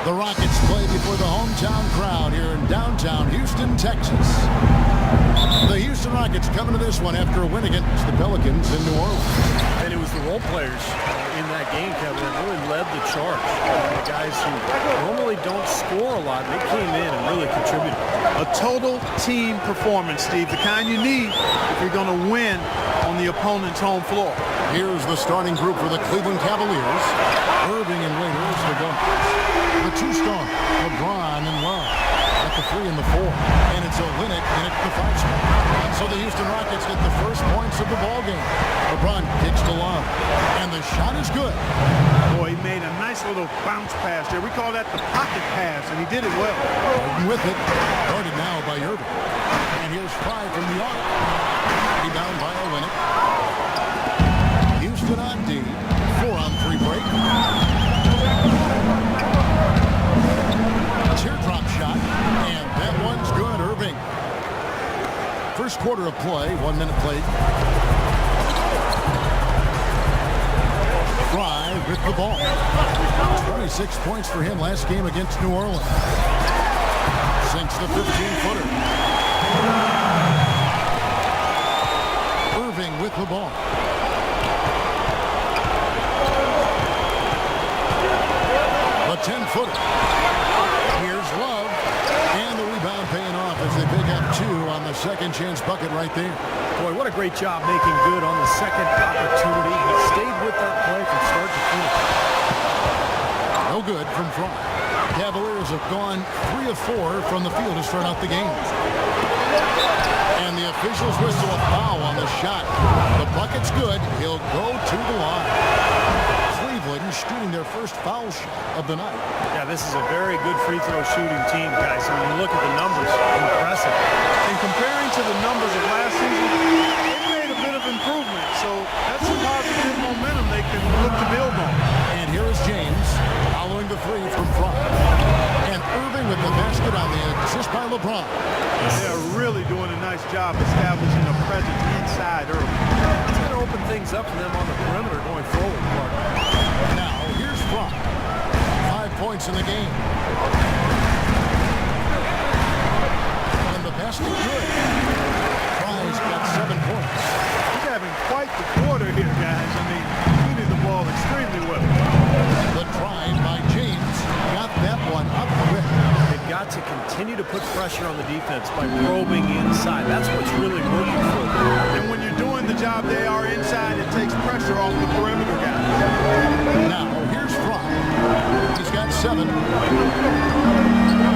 The Rockets play before the hometown crowd here in downtown Houston, Texas. The Houston Rockets coming to this one after a win against the Pelicans in New Orleans. And it was the role players in that game, Kevin, that really led the charge. The guys who normally don't score a lot, they came in and really contributed. A total team performance, Steve, the kind you need if you're going to win on the opponent's home floor. Here's the starting group for the Cleveland Cavaliers. Irving and Waiters, the guards. The two-star, LeBron and Love at the 3 and the 4. And it's Olynyk in at the 5 spot. So the Houston Rockets get the first points of the ball game. LeBron kicks to Love. And the shot is good. Boy, he made a nice little bounce pass there. We call that the pocket pass, and he did it well. Harden with it. Guarded now by Irving. And here's 5 from the arc. Rebound by Olynyk. Houston on D. 4-on-3 break. Teardrop shot, and that one's good. Irving. First quarter of play, 1 minute played. Fry with the ball. 26 points for him last game against New Orleans. Sinks the 15-footer. Irving with the ball. A 10-footer. Here's Love. And the rebound paying off as they pick up 2 on the second chance bucket right there. Boy, what a great job making good on the second opportunity. He stayed with that play from start to finish. No good from Fry. Cavaliers have gone 3 of 4 from the field to start out the game. And the officials whistle a foul on the shot. The bucket's good. He'll go to the line. Cleveland shooting their first foul shot of the night. Yeah, this is a very good free throw shooting team, guys. When you look at the numbers, impressive. And comparing to the numbers of last season, they made a bit of improvement. So that's some positive momentum they can look to build on. And here is James following the 3 from Fry. And Irving with the basket on the assist by LeBron. They're really doing a nice job establishing a presence inside early. It's going to open things up for them on the perimeter going forward, Clark. Now, here's Fry. 5 points in the game. And the basket good. Fry's got 7 points. He's having quite the quarter here, guys. I mean, shooting the ball extremely well. The try by James got that one up quick. They've got to continue to put pressure on the defense by probing inside. That's what's really working for them. And when you're doing the job they are inside, it takes pressure off the perimeter guys. Now, here's Fry. He's got 7.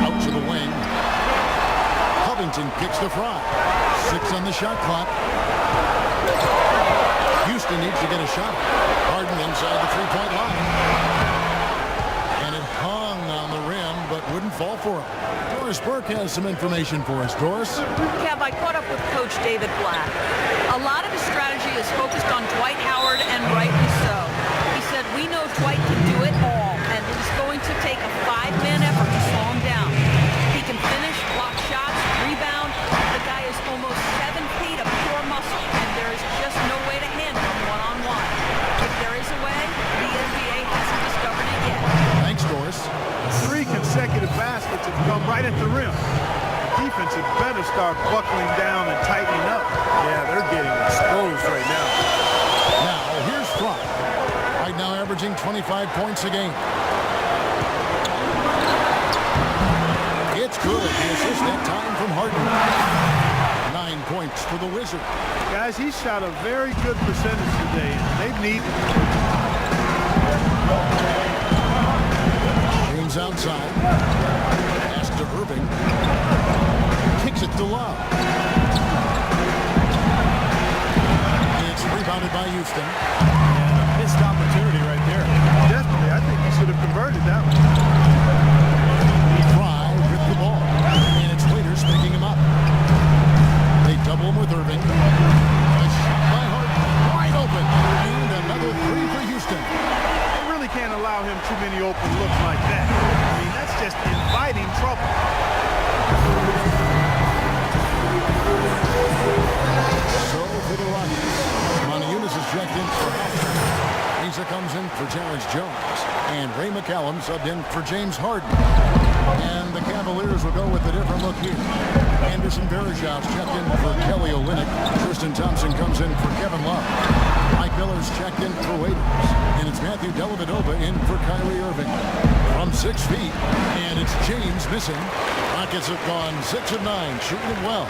Out to the wing. Covington kicks to Fry. 6 on the shot clock. Houston needs to get a shot. Harden inside the 3-point line. And it hung on the rim, but wouldn't fall for him. Doris Burke has some information for us. Doris? Kev, I caught up with Coach David Black. A lot of his strategy is focused on Dwight Howard, and rightly so. He said, we know Dwight can do it all, and he's going to take a 5-man effort to slow him down. He can finish, block shots, rebound. The guy is almost 7 feet of pure muscle, and there is just no way to handle him one-on-one. If there is a way, the NBA hasn't discovered it yet. Thanks, Doris. 3 consecutive baskets have come right at the rim. The defense had better start buckling down and tightening up. Yeah, they're getting exposed right now. Now, here's Fry. Right now averaging 25 points a game. It's good. The assist that time from Harden. 9 points for the Wizard. Guys, he shot a very good percentage today. They've needed it. James outside. Pass to Irving. Kicks it to Love. It's rebounded by Houston. Yeah, missed opportunity right there. Definitely. I think he should have converted that one. Fry with the ball. And it's Waiters picking him up. They double him with Irving. A shot by Harden. Wide open. And another 3 for Houston. They really can't allow him too many open looks like that. I mean, that's just inviting trouble. So for the Rockets, Montezuma's is checked in for halftime. He's Ariza comes in for Terrence Jones. And Ray McCallum subbed in for James Harden. And the Cavaliers will go with a different look here. Anderson Varejão's checked in for Kelly Olynyk. Tristan Thompson comes in for Kevin Love. Mike Miller's checked in for Waiters. And it's Matthew Dellavedova in for Kyrie Irving. From 6 feet. And it's James missing. Rockets have gone 6 of 9, shooting it well.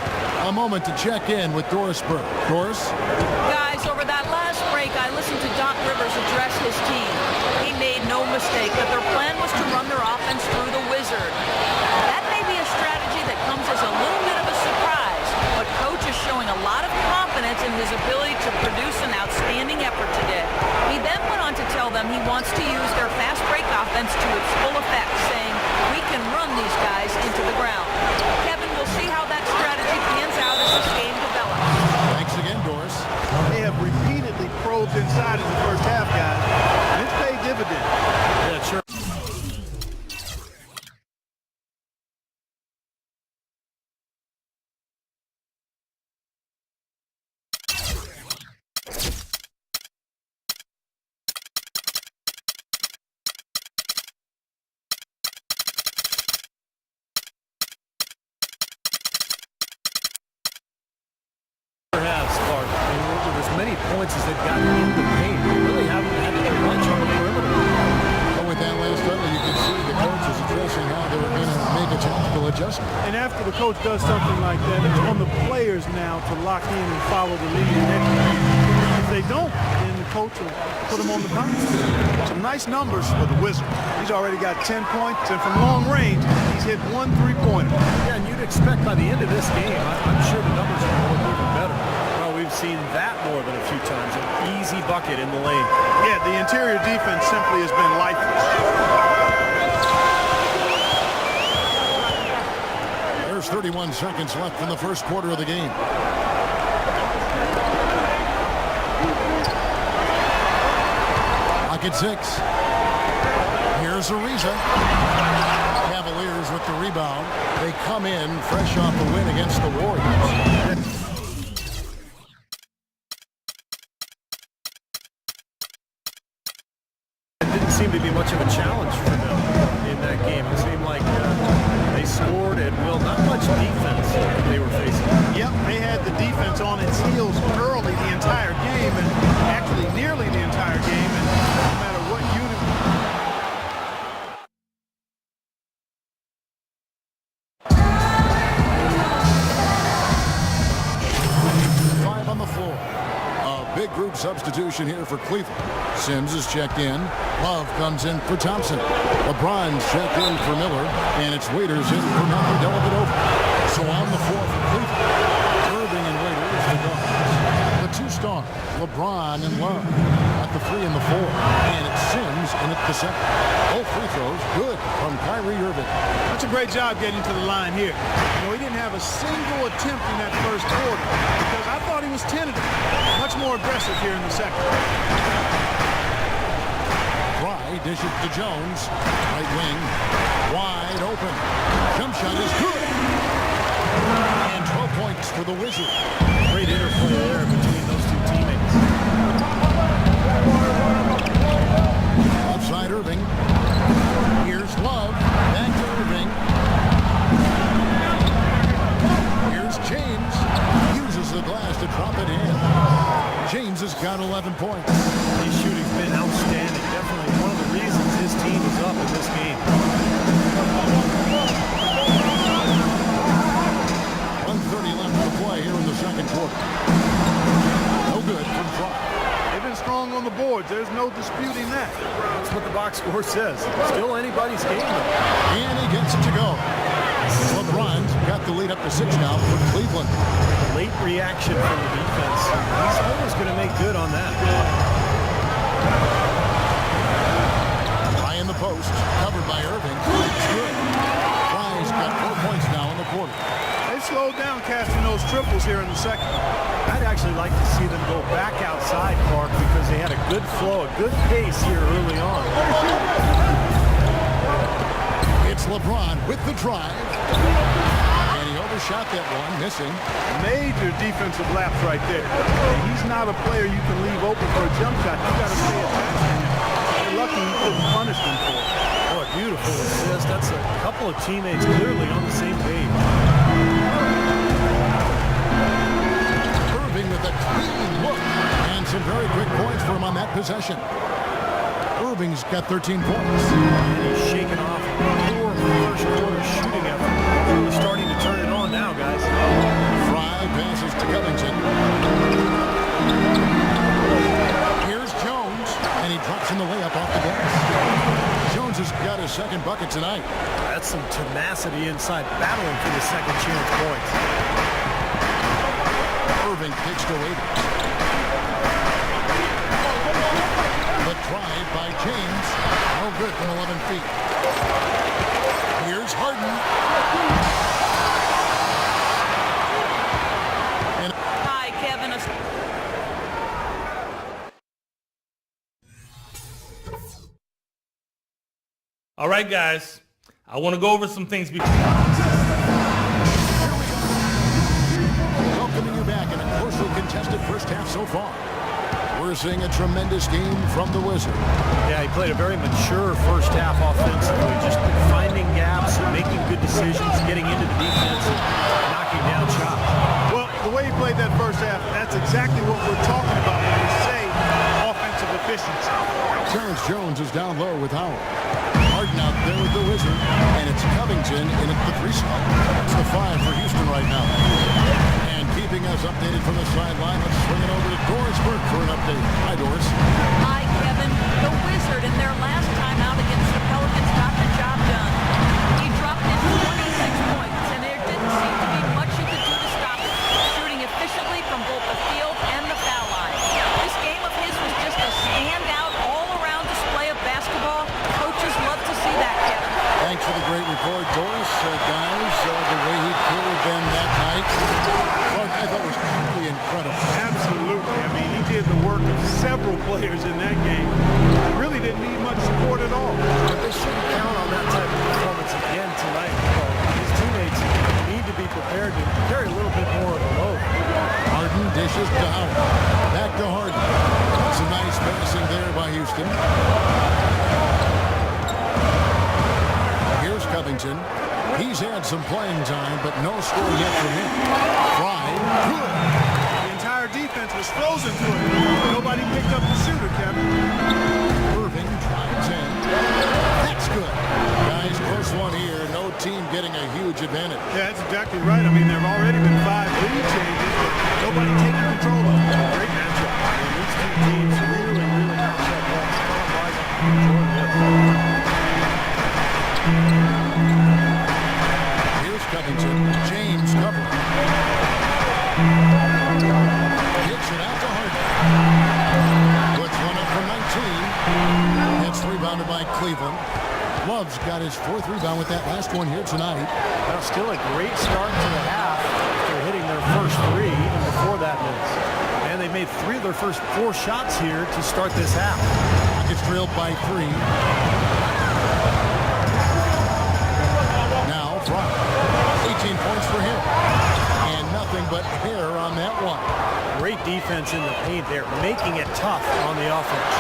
A moment to check in with Doris Burke. Doris? Guys, over that last break, I listened to Doc Rivers address his team. He made no mistake that their plan was to run their offense through the wizard. That may be a strategy that comes as a little bit of a surprise, but Coach is showing a lot of confidence in his ability to produce an outstanding effort today. He then went on to tell them he wants to use their fast break offense to its full effect, saying, "We can run these guys into the ground." Kevin, we'll see how that strategy pans out as this game develops. Thanks again, Doris. They have repeatedly probed inside in the first half, guys, and it's paid dividends. Yeah, sure. As many points as they've gotten in the paint. They really haven't had to do much on the perimeter. But with that last double, you can see the coach is addressing how they're going to make a tactical adjustment. And after the coach does something like that, it's on the players now to lock in and follow the lead and execute. If they don't, then the coach will put them on the bounce. Some nice numbers for the Wizard. He's already got 10 points, and from long range, he's hit 1 3-pointer. Yeah, and you'd expect by the end of this game, I'm sure the numbers are going to look even better. Well, we've seen that more than a few times. An easy bucket in the lane. Yeah, the interior defense simply has been lifeless. There's 31 seconds left in the first quarter of the game. Pocket 6. Here's Ariza. Cavaliers with the rebound. They come in fresh off the win against the Warriors. It didn't seem to be much of a challenge for them in that game. It seemed like they scored at will. Not much defense they were facing. Yep, they had the defense on its heels early the entire game, and actually nearly the entire game, and no matter what unit. Five on the floor. A big group substitution here for Cleveland. Sims is checked in. Love comes in for Thompson. LeBron's checked in for Miller. And it's Waiters in for Matthew Dellavedova. So on the floor for Cleveland, Irving and Waiters, the guards. The two stars, LeBron and Love, at the 3 and the 4. And it's Sims in at the 7. Both free throws good from Kyrie Irving. That's a great job getting to the line here. You know, he didn't have a single attempt in that first quarter because I thought he was tentative. Much more aggressive here in the second. Fry dishes to Jones. Right wing. Wide open. Jump shot is good. And 12 points for the Wizards. Great interplay there between those two teammates. Outside Irving. Here's Love. Back to Irving. Here's James. Uses the glass to drop it in. James has got 11 points. His shooting's been outstanding. Definitely one of the reasons his team is up in this game. 1:30 left to play here in the second quarter. No good from Fry. They've been strong on the boards. There's no disputing that. That's what the box score says. Still anybody's game, though. And he gets it to go. LeBron's got the lead up to 6 now for Cleveland. Late reaction from the defense. He's always going to make good on that. High in the post, covered by Irving. It's good. Fry's got 4 points now in the quarter. They've slowed down casting those triples here in the second. I'd actually like to see them go back outside, Park, because they had a good flow, a good pace here early on. It's LeBron with the drive. And he overshot got that one, missing. Major defensive lapse right there. And he's not a player you can leave open for a jump shot. You got to stay attached. They're lucky he couldn't punish them for it. Boy, beautiful assist. That's a couple of teammates clearly on the same page. Irving with a clean look. And some very quick points for him on that possession. Irving's got 13 points. He's shaking off a poor first quarter shooting effort. Really starting to turn it on now, guys. Fry passes to Covington. Here's Jones, and he drops in the layup off the glass. Jones has got his second bucket tonight. That's some tenacity inside, battling for the second chance points. Irving kicks to Waiters. The drive by James. No good from 11 feet. Here's Harden. And Hi, Kevin. All right, guys, I want to go over some things before. welcoming you back in a closely contested first half so far. We're seeing a tremendous game from the Wizard. Yeah, he played a very mature first half offensively, just finding gaps, making good decisions, getting into the defense, and knocking down shots. Well, the way he played that first half, that's exactly what we're talking about when we say offensive efficiency. Terrence Jones is down low with Howard. Harden out there with the Wizard, and it's Covington in at the 3 spot. It's the 5 for Houston right now. And keeping us updated from the sideline, let's swing it over to Doris Burke for an update. Hi, Doris. Hi, Kevin. The Wizard in their last time out against the Pelicans got the job done. He dropped in 26 points, and there didn't seem to be much you could do to stop him, shooting efficiently from both the field and the foul line. This game of his was just a standout, all-around display of basketball. Coaches love to see that, Kevin. Thanks for the great report, Doris. Guys, the way he carried them that night, I thought was truly incredible. Absolutely. I mean, he did the work of several players in that game. Really didn't need much support at all. But they shouldn't count on that type of performance again tonight. His teammates need to be prepared to carry a little bit more of the load. Harden dishes to Howard. Back to Harden. Some nice passing there by Houston. Here's Covington. He's had some playing time, but no score yet from him. Fry, good. The entire defense was frozen to it. Nobody picked up the shooter, Kevin. Irving drives in. That's good. Guys, close one here. No team getting a huge advantage. Yeah, that's exactly right. I mean, there have already been 5 lead changes, but nobody taking control of it. Great matchup. And these two teams really match up well. Enjoy this. Here's Covington. James covering. Hits it out to Harden. Puts one up from 19. It's rebounded by Cleveland. Love's got his 4th rebound with that last one here tonight. Well, still a great start to the half after hitting their first 3 even before that miss. And they made 3 of their first 4 shots here to start this half. It's trailed by 3. Now Fry. 18 points for him. And nothing but hair on that one. Great defense in the paint there, making it tough on the offense.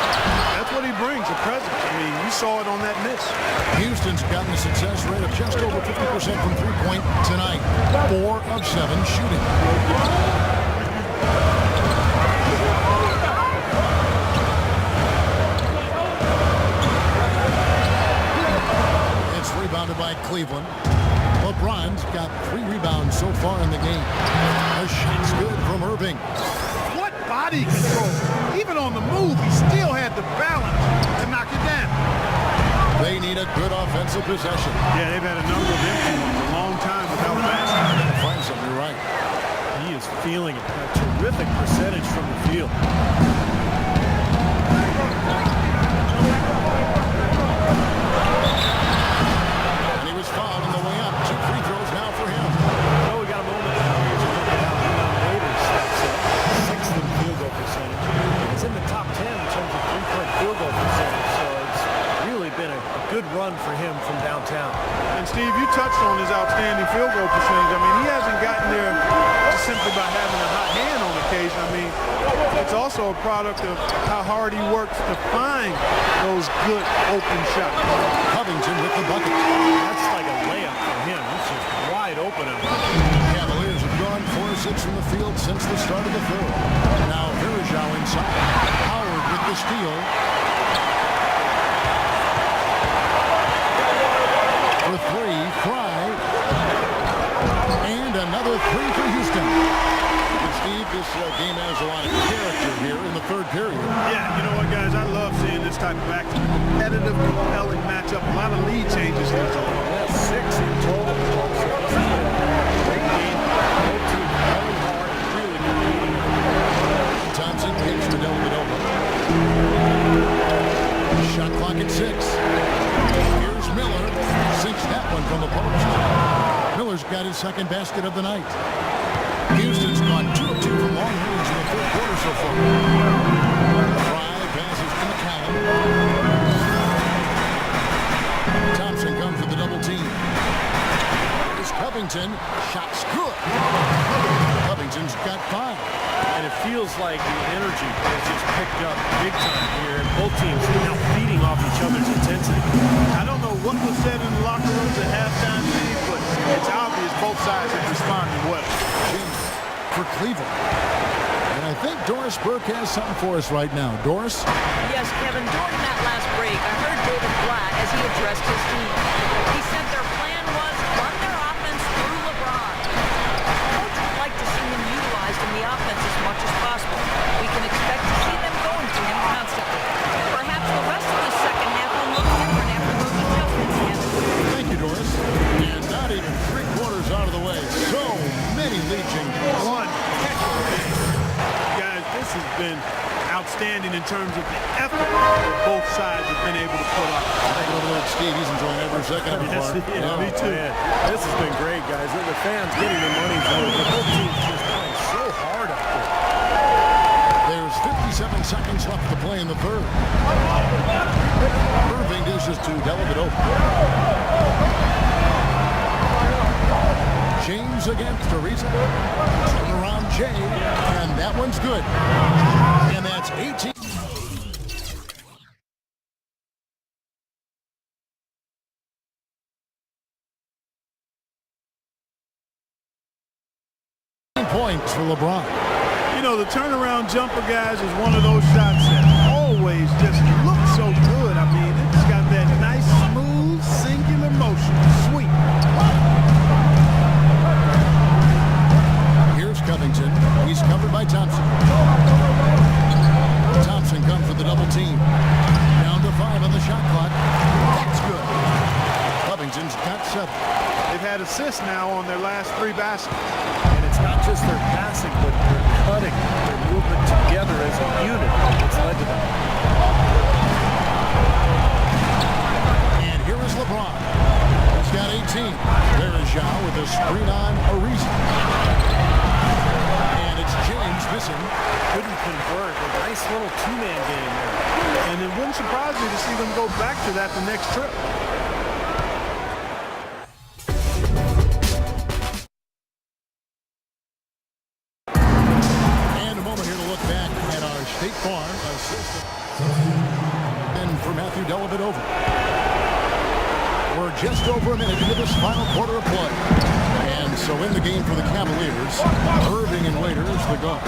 That's what he brings, a presence. I mean, you saw it on that miss. Houston's gotten a success rate of just over 50% from three-point tonight. 4 of 7 shooting. It's rebounded by Cleveland. LeBron's got 3 rebounds so far in the game. A shot's good from Irving. What body control. Even on the move, he still had the balance to knock it down. They need a good offensive possession. Yeah, they've had a number of empty ones a long time without basket. Find something, you're right. He is feeling a terrific percentage from the field. And he was fouled on the way up. 2 free throws now for him. Oh, we got a moment now here to look at how Leon Waiters steps up. 6th in field goal percentage. He's in the top 10 in terms of 3-point field goal percentage, so it's really been a good good run for him from downtown. And Steve, you touched on his outstanding field goal percentage. I mean, he hasn't gotten there just simply by having a hot hand on occasion. I mean, it's also a product of how hard he works to find those good open shots. Covington with the bucket. That's like a layup for him. It's just wide open out there. Cavaliers have gone 4-6 from the field since the start of the third. Now HOU inside. Howard with the steal. For three, Fry. And another three for Houston. And Steve, this game has a lot of character here in the third period. Yeah, you know what, guys? I love seeing this type of action. Competitive, compelling matchup. A lot of lead changes here. That's 6 in total. So this is a great game. Both teams playing hard and really competing. Thompson takes the Dellavedova. Shot clock at 6. Here's Miller. Sinks that one from the post. Miller's got his second basket of the night. Houston's gone 2 of 2 from long range in the third quarter so far. Fry passes to McCallum. Thompson comes with the double team. Here's Covington. Shot's good. Covington's got 5. And it feels like the energy has just picked up big time here. And both teams are now feeding off each other's intensity. I don't know what was said in the locker rooms at halftime, Steve, but it's obvious both sides have responded well. For Cleveland. And I think Doris Burke has something for us right now. Doris? Yes, Kevin, during that last break, I heard David Blatt as he addressed his team. He said their plan was run their offense through LeBron. Coach would like to see him utilized in the offense as much as possible. We can expect to see them going to him constantly. Perhaps the rest of the second half will look different after those adjustments, Kevin. Thank you, Doris. And not even 3/4 out of the way. So many lead changes. One heck of a game. Guys, this has been outstanding in terms of the effort that both sides have been able to put up. Take it over there, Steve. He's enjoying every second of it. Yes, yeah, me too. Man, this has been great, guys. The fans getting their money's worth. The whole team's just playing so hard up there. There's 57 seconds left to play in the third. Irving dishes to Dellavedova. James against Teresa. Turn around Jay. And that one's good. And that's 18. Points for LeBron. You know, the turnaround jumper, guys, is one of those shots that always just looks so good. I mean, it's got that nice, smooth, singular motion. Sweet. Here's Covington. He's covered by Thompson. Thompson comes with the double team. Down to 5 on the shot clock. That's good. Covington's got 7. They've had assists now on their last 3 baskets. And it's not just their passing, but their cutting, their movement together as a unit that's led to that. And here is LeBron. He's got 18. There is HOU with a screen on Ariza. And it's James missing. Couldn't convert. A nice little two-man game there. And it wouldn't surprise me to see them go back to that the next trip. And a moment here to look back at our State Farm assistant. And for Matthew Dellavedova. We're just over a minute into this final quarter of play. And so in the game for the Cavaliers, Irving and Waiters, the guards.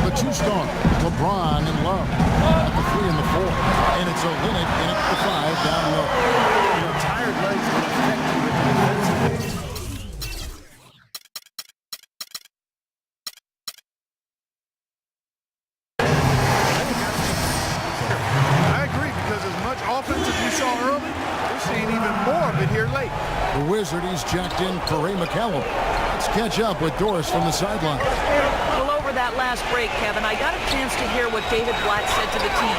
The 2 stars, LeBron and Love at the 3 and the 4. And it's Olynyk in at the 5 down low. You know, tired legs can affect you with the defensive. I agree, because as much offense as we saw early, we're seeing even more of it here late. The Wizard, he's jacked in Corey McCallum. Let's catch up with Doris from the sideline. Well, over that last break, Kevin, I got a chance to hear what David Blatt said to the team.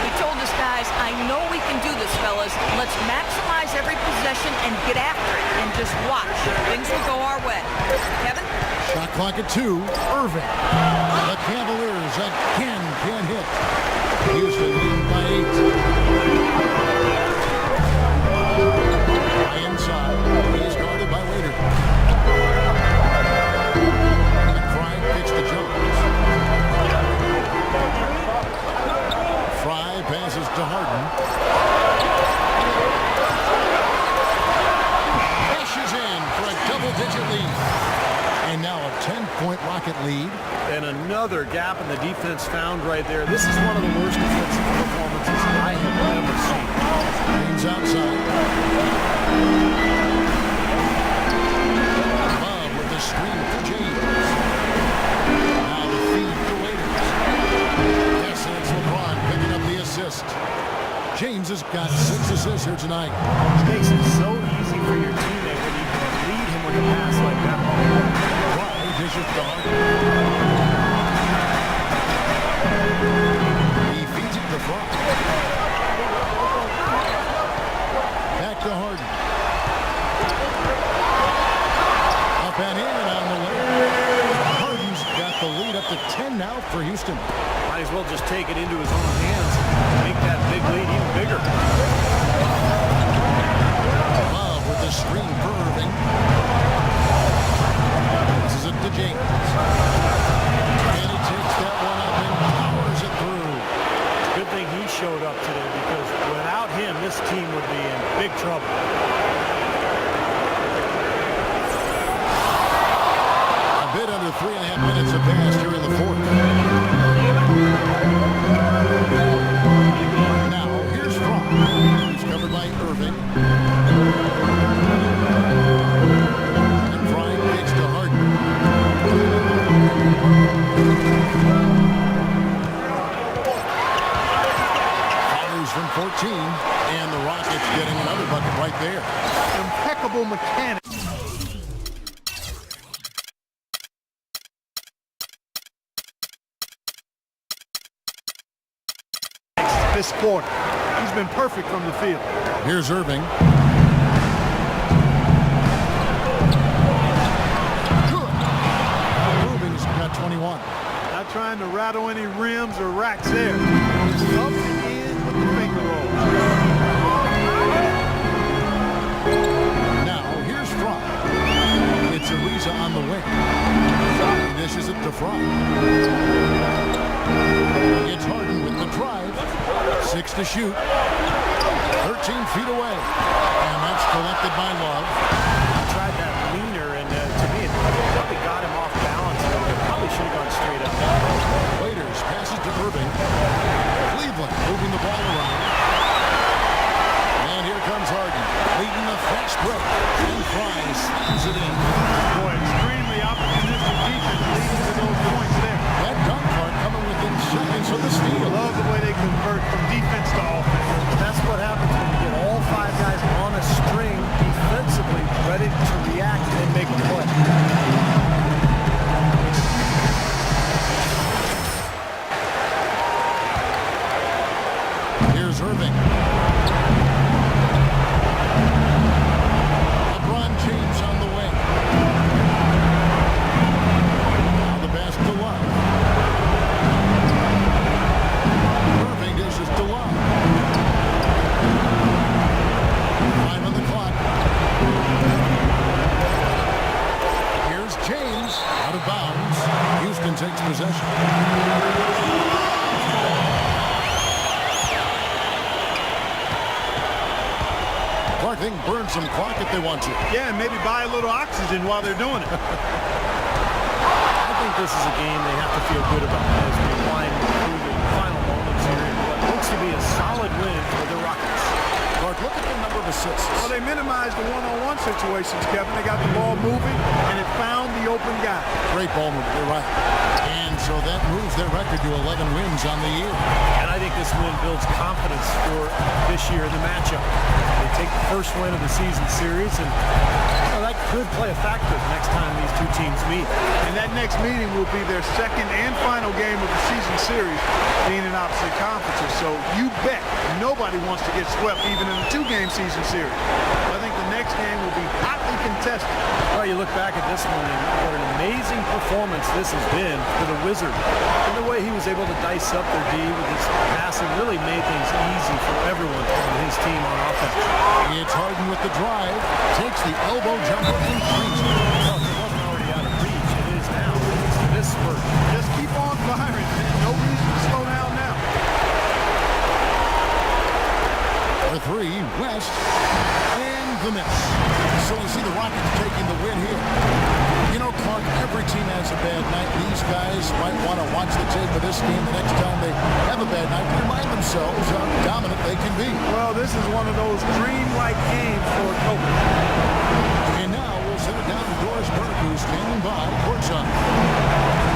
He told us, guys, I know we can do this, fellas. Let's maximize every possession and get after it and just watch. Things will go our way. Kevin? Shot clock at 2. Irving. The Cavaliers again can't hit. Houston leading by 8. gap, and the defense found right there. This is one of the worst defensive performances I have ever seen. James outside. Love with the screen for James. Now the feed for Waiters. Yes, and it's LeBron picking up the assist. James has got 6 assists here tonight. It makes it so easy for your teammate when you can lead him with a pass like that. Right, dishes to Harden. He feeds it to Fry. Back to Harden. Up and in on the way. Harden's got the lead up to 10 now for Houston. Might as well just take it into his own hands and make that big lead even bigger. Love with the screen for Irving. This is it to James. And he takes that one up and powers it through. Good thing he showed up today, because without him, this team would be in big trouble. A bit under 3.5 minutes have passed here in the fourth. Now, here's Fry. He's covered by Irving. And Fry takes to Harden. Fires from 14, and the Rockets getting another bucket right there. Impeccable mechanics. This quarter. He's been perfect from the field. Here's Irving. Good. Irving's got 21. Not trying to rattle any rims or racks there. Just up and in with the finger roll. Now, here's Fry. It's Ariza on the wing. Dishes it to Fry. It's Harden with the drive. 6 to shoot. 13 feet away. And that's collected by Love. He tried that leaner, and to me, it probably got him off balance. It probably should have gone straight up. Waiters passes to Irving. Cleveland moving the ball around. And here comes Harden, leading the fast break. And Fry slams it in. Boy, extremely opportunistic defense leading to those points there. That dunk part coming within seconds of the steal. Love the way they convert from defense to offense. That's what happens when you get all 5 guys on a string defensively, ready to react and make a play. Here's Irving. LeBron James on the way. Now the pass to Love. Irving dishes to Love. 5 on the clock. Here's James out of bounds. Houston takes possession. Clark, they can burn some clock if they want to. Yeah, and maybe buy a little oxygen while they're doing it. I think this is a game they have to feel good about as we wind through the final moments here in what looks to be a solid win for the Rockets. Clark, look at the number of assists. Well, they minimized the one-on-one situations, Kevin. They got the ball moving, and it found the open guy. Great ball move, you're right. And so that moves their record to 11 wins on the year. And I think this win builds confidence for this year in the matchup. They take the first win of the season series, and that could play a factor next time these two teams meet. And that next meeting will be their second and final game of the season series, being in opposite conferences. So you bet nobody wants to get swept even in a 2-game season series. I think the next game will be hotly contested. Well, you look back at this one, and what an amazing performance this has been for the Wizard. And the way he was able to dice up their D with his passing really made things easy for everyone on his team on offense. It's Harden with the drive, takes the elbow jumper and cleans it. Well, if it wasn't already out of reach, it is now. It's this spurt. Just keep on firing, man. No reason to slow down now. For 3, West, and the miss. So you see the Rockets taking the win here. You know, Clark, every team has a bad night. These guys might want to watch the tape of this game the next time they have a bad night to remind themselves how dominant they can be. Well, this is one of those dream-like games for a coach. And now we'll send it down to Doris Burke, who's standing by courtside.